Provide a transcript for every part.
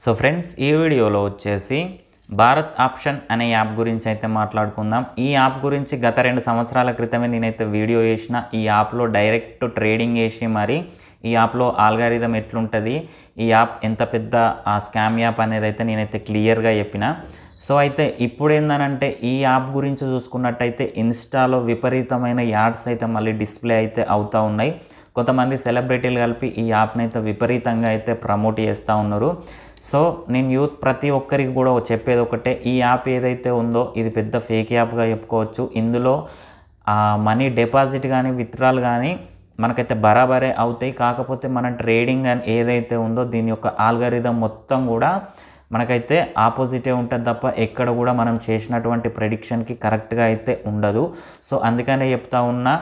So friends, ఈ వీడియోలో వచ్చేసి భారత్ ఆప్షన్ అనే యాప్ గురించి అయితే మాట్లాడుకుందాం. ఈ యాప్ గురించి గత 2 సంవత్సరాల క్రితమే నేనైతే వీడియో చేసిన. ఈ యాప్లో డైరెక్ట్ ట్రేడింగ్ చేసి మరి ఈ యాప్లో ఆల్గారిథం ఎట్లుంటుంది, ఈ యాప్ ఎంత పెద్ద స్కామ్ యాప్ అనేది అయితే నేనైతే క్లియర్గా చెప్పిన. సో అయితే ఇప్పుడు ఏందనంటే ఈ యాప్ గురించి చూసుకున్నట్టయితే ఇన్స్టాలో విపరీతమైన యాడ్స్ అయితే మళ్ళీ డిస్ప్లే అయితే అవుతూ ఉన్నాయి. కొంతమంది సెలబ్రిటీలు కలిపి ఈ యాప్ని అయితే విపరీతంగా అయితే ప్రమోట్ చేస్తూ ఉన్నారు. సో నేను యూత్ ప్రతి ఒక్కరికి కూడా చెప్పేది ఒకటే, ఈ యాప్ ఏదైతే ఉందో ఇది పెద్ద ఫేక్ యాప్గా చెప్పుకోవచ్చు. ఇందులో మనీ డిపాజిట్ కానీ విత్డ్రాల్ కానీ మనకైతే బరాబరే అవుతాయి. కాకపోతే మన ట్రేడింగ్ అని ఏదైతే ఉందో దీని యొక్క ఆల్గారిథం మొత్తం కూడా మనకైతే ఆపోజిటే ఉంటుంది తప్ప ఎక్కడ కూడా మనం చేసినటువంటి ప్రెడిక్షన్కి కరెక్ట్గా అయితే ఉండదు. సో అందుకనే చెప్తా ఉన్నా,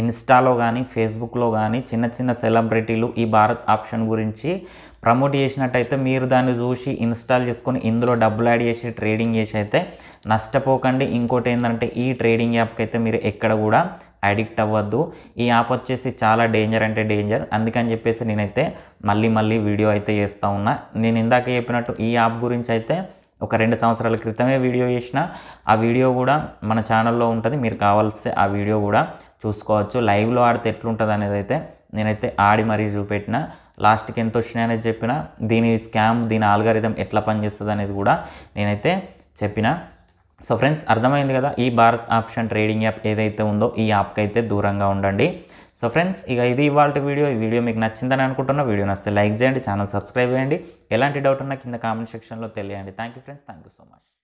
ఇన్స్టాలో కానీ ఫేస్బుక్లో కానీ చిన్న చిన్న సెలబ్రిటీలు ఈ భారత్ ఆప్షన్ గురించి ప్రమోట్ చేసినట్టయితే మీరు దాన్ని చూసి ఇన్స్టాల్ చేసుకొని ఇందులో డబ్బులు యాడ్ చేసి ట్రేడింగ్ చేసి అయితే నష్టపోకండి. ఇంకోటి ఏంటంటే ఈ ట్రేడింగ్ యాప్కి అయితే మీరు ఎక్కడ కూడా అడిక్ట్ అవ్వద్దు. ఈ యాప్ వచ్చేసి చాలా డేంజర్ అంటే డేంజర్. అందుకని చెప్పేసి నేనైతే మళ్ళీ వీడియో అయితే చేస్తూ ఉన్నా. నేను ఇందాక చెప్పినట్టు ఈ యాప్ గురించి అయితే ఒక 2 సంవత్సరాల క్రితమే వీడియో చేసిన. ఆ వీడియో కూడా మన ఛానల్లో ఉంటుంది, మీరు కావాల్సి ఆ వీడియో కూడా చూసుకోవచ్చు. లైవ్లో ఆడితే ఎట్లుంటుంది అనేది అయితే నేనైతే ఆడి మరీ చూపెట్టిన. లాస్ట్కి ఎంత వచ్చినాయి అనేది చెప్పిన, దీని స్కామ్ దీని ఆల్గారిథం ఎట్లా పనిచేస్తుంది అనేది కూడా నేనైతే చెప్పిన. సో ఫ్రెండ్స్, అర్థమైంది కదా, ఈ భారత్ ఆప్షన్ ట్రేడింగ్ యాప్ ఏదైతే ఉందో ఈ యాప్కి అయితే దూరంగా ఉండండి. సో ఫ్రెండ్స్, ఇక ఇది ఇవాళ వీడియో. ఈ వీడియో మీకు నచ్చిందని అనుకుంటున్నా. వీడియో నచ్చితే లైక్ చేయండి, ఛానల్ సబ్స్క్రైబ్ చేయండి. ఎలాంటి డౌట్ ఉన్నా కింద కామెంట్ సెక్షన్లో తెలియండి. Thank you friends, thank you so much.